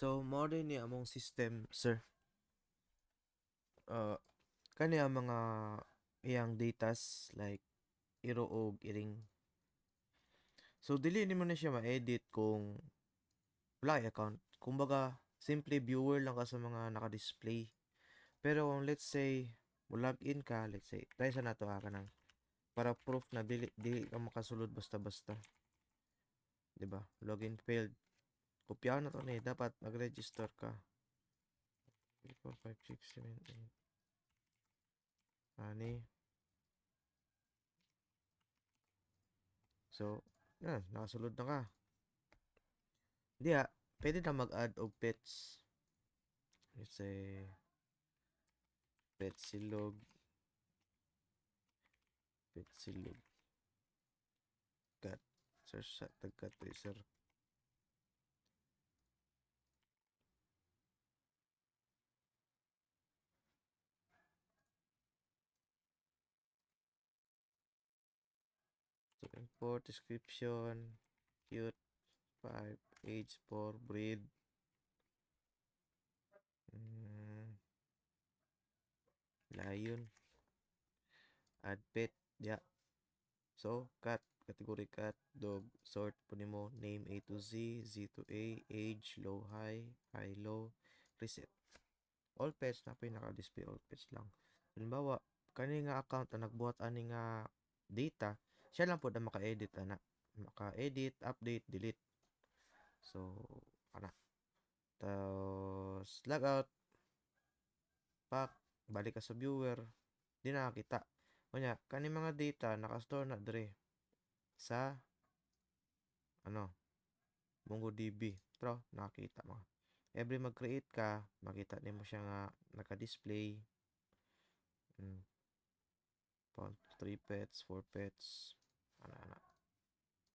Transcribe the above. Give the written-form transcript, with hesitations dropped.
So, mao din ni among system, sir. Kani ang mga iyang datas like iro og iring. So, dili nimo na siya ma-edit kung wala kay account. Kumbaga, simple viewer lang ka sa mga naka-display. Pero kung let's say, mo log in ka, let's say, try sa nato ka nang para proof na dili ka makasulod basta-basta. 'Di ba? Login failed. Kopyahan na to ni dapat mag-register ka. 3, 4, 5, 6, 7, 8. Ani. So, yan, nakasulod na ka. Hindi pwede na mag-add og pets. Let's say, pet silog. Pet silog. Cat. Search sa tag-cat sir. So, import, description, cute, 5, age 4, breed. Lion. Add pet. Yeah. So, cat. Category cat. Dog. Sort po nimo. Name A to Z. Z to A. Age. Low, high. High, low. Reset. All pets na pinaka-display all pets lang. Halimbawa, kani nga account na nagbuhat ani nga data, siya lang po na maka-edit ana. Maka-edit, update, delete. So, ana. Tapos, log out. Back. Balik ka sa viewer. Di nakakita. Kunya, kani mga data naka-store na dire sa MongoDB. Pero nakakita mo. Every mag-create ka, makita nimo siya nga naka-display. 3 pets, 4 pets. Ana.